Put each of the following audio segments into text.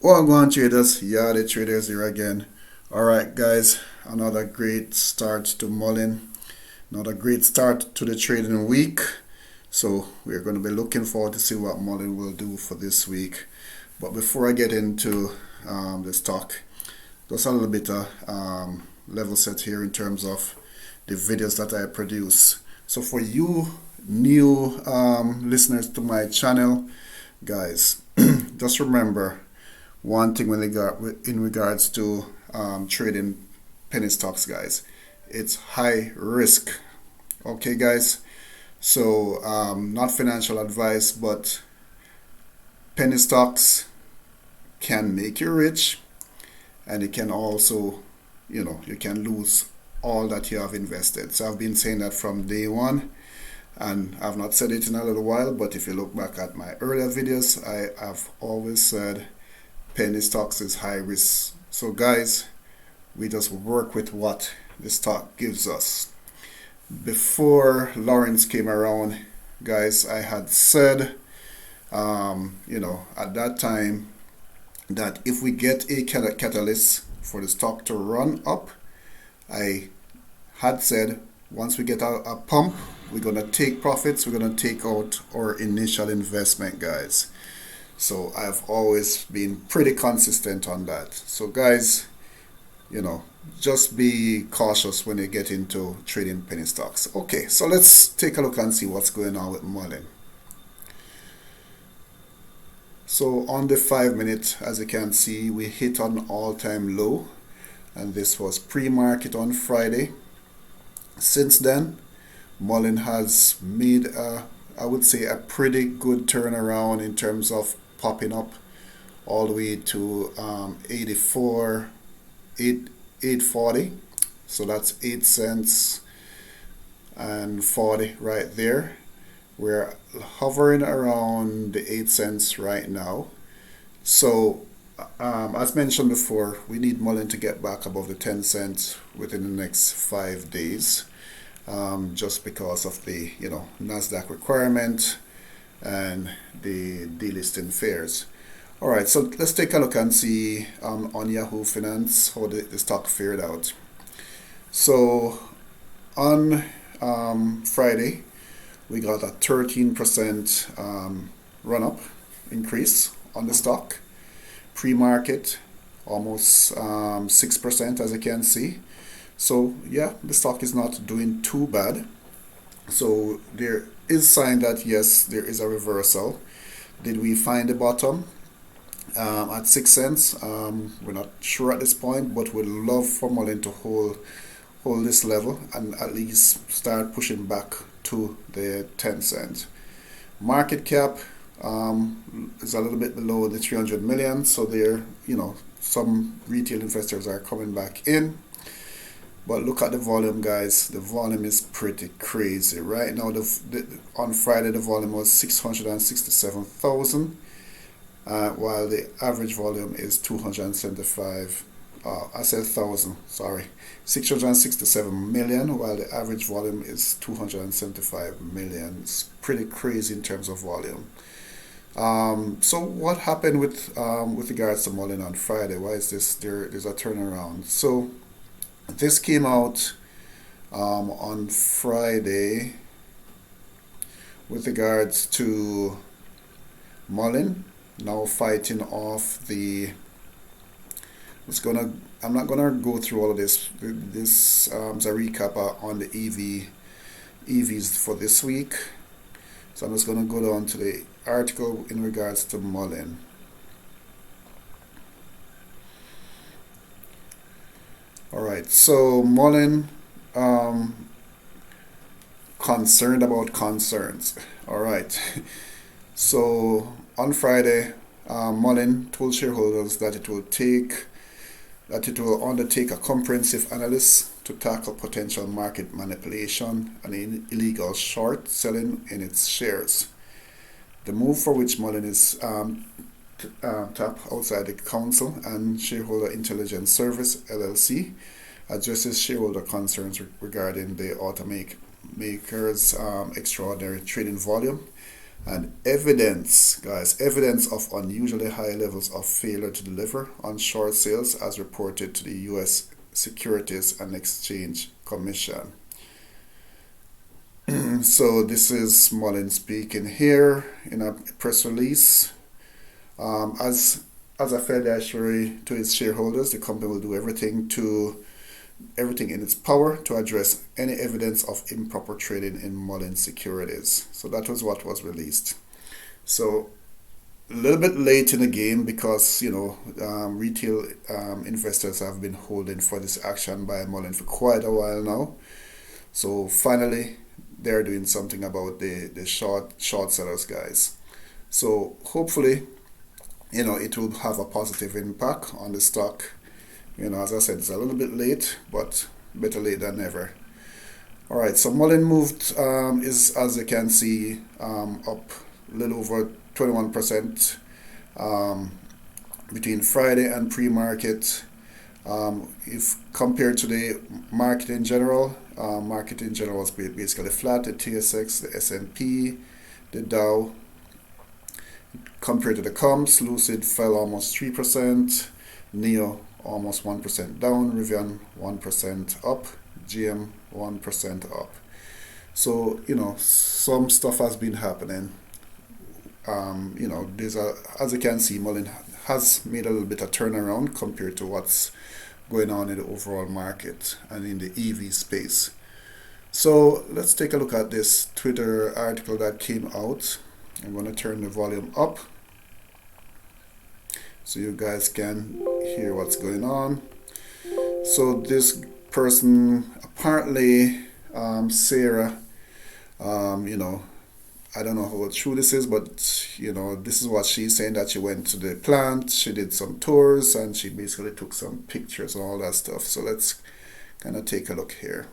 Well, go on, traders. Yeah, the traders here again. All right, guys. Another great start to Mullen. Another great start to the trading week. So we're going to be looking forward to see what Mullen will do for this week. But before I get into the stock, just a little bit of level set here in terms of the videos that I produce. So for you new listeners to my channel, guys, just remember one thing when they got in regards to trading penny stocks, guys. It's high risk. Okay, guys. So not financial advice, but penny stocks can make you rich, and it can also, you can lose all that you have invested. So I've been saying that from day one, and I've not said it in a little while. But if you look back at my earlier videos, I have always said penny stocks is high risk. So guys, we just work with what the stock gives us. Before Lawrence came around, guys, I had said, at that time, that if we get a catalyst for the stock to run up, I had said once we get a pump, we're gonna take profits, we're gonna take out our initial investment, guys. So I've always been pretty consistent on that. So guys, just be cautious when you get into trading penny stocks. Okay, so let's take a look and see what's going on with Mullen. So on the 5 minute, as you can see, we hit an all-time low, and this was pre-market on Friday. Since then, Mullen has made I would say a pretty good turnaround in terms of popping up all the way to 84, 840. So that's 8 cents and 40 right there. We're hovering around the 8 cents right now. So as mentioned before, we need Mullen to get back above the 10 cents within the next 5 days, just because of the NASDAQ requirement and the delisting fares. All right, so let's take a look and see on Yahoo Finance how the stock fared out. So on Friday, we got a 13% run up increase on the stock. Pre-market almost 6%, as you can see. So yeah, the stock is not doing too bad. So there is sign that yes, there is a reversal. Did we find the bottom at 6 cents? We're not sure at this point, but we'd love for Mullen to hold this level and at least start pushing back to the 10 cent. Market cap is a little bit below the 300 million, so there, some retail investors are coming back in. But look at the volume, guys. The volume is pretty crazy right now. On Friday, the volume was 667,000, while the average volume is 275. I said thousand, sorry, 667 million, while the average volume is 275 million. It's pretty crazy in terms of volume. So what happened with regards to Mullen on Friday? Why is there's a turnaround? So this came out on Friday with regards to Mullen now fighting off the. I'm not gonna go through all of this. This is a recap on the EVs for this week. So I'm just gonna go down to the article in regards to Mullen. All right, so Mullen concerned about concerns. All right, so on Friday, Mullen told shareholders that it will undertake a comprehensive analysis to tackle potential market manipulation and illegal short selling in its shares. The move, for which Mullen is tapped outside the Council and Shareholder Intelligence Service (LLC), addresses shareholder concerns regarding the automaker's extraordinary trading volume And evidence, guys, evidence of unusually high levels of failure to deliver on short sales as reported to the US Securities and Exchange Commission. So this is Mullen speaking here in a press release. As a fiduciary to its shareholders, the company will do everything in its power to address any evidence of improper trading in Mullen securities. So that was what was released. So a little bit late in the game because retail investors have been holding for this action by Mullen for quite a while now. So finally, they're doing something about the short sellers, guys. So hopefully, it will have a positive impact on the stock. As I said, it's a little bit late, but better late than never. All right, so Mullen moved is, as you can see, up a little over 21% between Friday and pre-market. If compared to the market in general was basically flat. The TSX, the S&P, the Dow. Compared to the comps, Lucid fell almost 3%, Neo almost 1% down, Rivian 1% up, GM 1% up. So some stuff has been happening. As you can see, Mullen has made a little bit of turnaround compared to what's going on in the overall market and in the EV space. So let's take a look at this Twitter article that came out. I'm going to turn the volume up so you guys can hear what's going on. So this person, apparently Sarah, I don't know how true this is, but this is what she's saying, that she went to the plant, she did some tours, and she basically took some pictures and all that stuff. So let's kind of take a look here.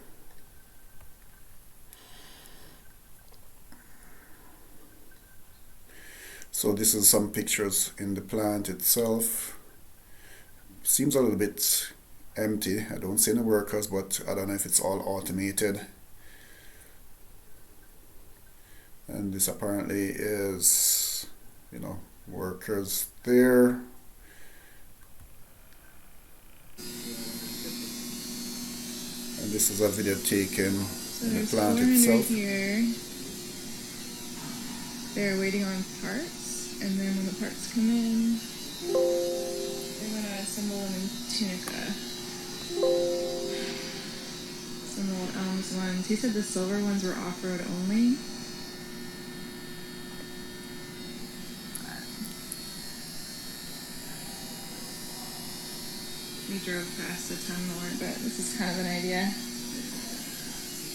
So this is some pictures in the plant itself. Seems a little bit empty. I don't see any workers, but I don't know if it's all automated. And this apparently is, workers there. And this is a video taken in the plant itself. Here. They're waiting on parts, and then when the parts come in, they're going to assemble them in Tunica. Some old Elms ones. He said the silver ones were off-road only. We drove past a ton more, but this is kind of an idea.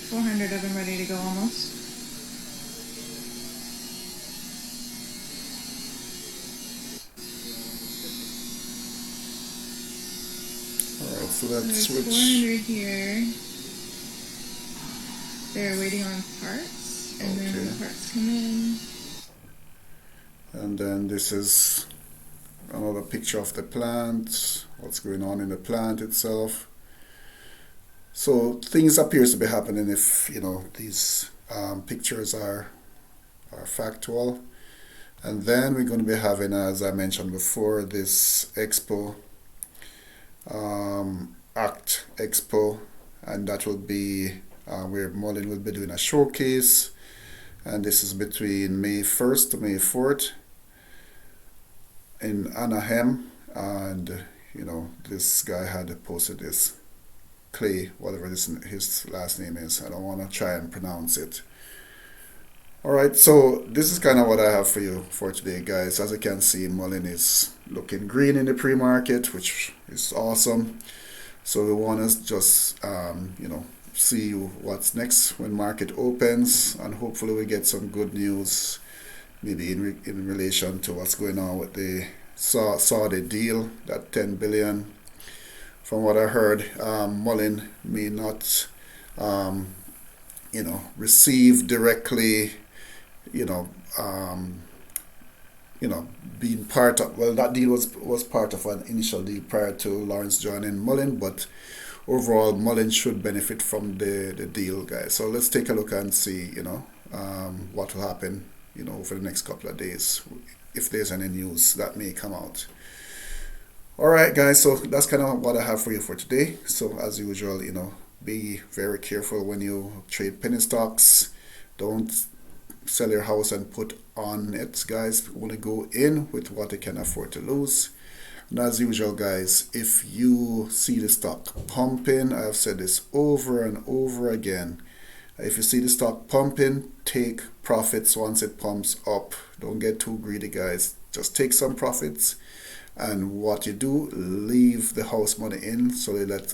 400 of them ready to go almost. Alright, so that's There's 400 here. They're waiting on parts, and then when the parts come in. And then this is another picture of the plant, what's going on in the plant itself. So things appears to be happening if these pictures are factual. And then we're going to be having, as I mentioned before, this expo, ACT Expo, and that will be where Mullen will be doing a showcase, and this is between May 1st to May 4th in Anaheim. And this guy had posted this, Clay, whatever his last name is. I don't want to try and pronounce it. Alright, so this is kind of what I have for you for today, guys. As you can see, Mullen is looking green in the pre-market, which is awesome. So we want to just see what's next when market opens, and hopefully we get some good news, maybe in relation to what's going on with the Saudi deal, that 10 billion. From what I heard, Mullen may not receive directly, being part of, well, that deal was part of an initial deal prior to Lawrence joining Mullen, but overall Mullen should benefit from the deal, guys. So let's take a look and see what will happen over the next couple of days, if there's any news that may come out. All right, guys, so that's kind of what I have for you for today. So as usual, be very careful when you trade penny stocks. Don't sell your house and put on it, guys. Only go in with what you can afford to lose. And as usual, guys, if you see the stock pumping, I've said this over and over again, if you see the stock pumping, take profits once it pumps up. Don't get too greedy, guys. Just take some profits, and what you do, leave the house money in so they let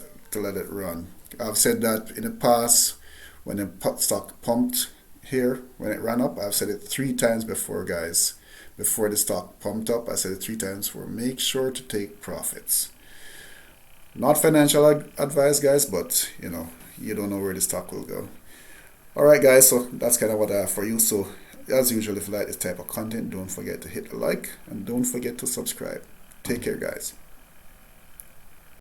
it run. I've said that in the past when the stock pumped here, when it ran up. I've said it 3 times before, guys. Before the stock pumped up, I said it 3 times before. Make sure to take profits. Not financial advice, guys, but you don't know where the stock will go. Alright, guys, so that's kind of what I have for you. So as usual, if you like this type of content, don't forget to hit the like and don't forget to subscribe. Take care, guys.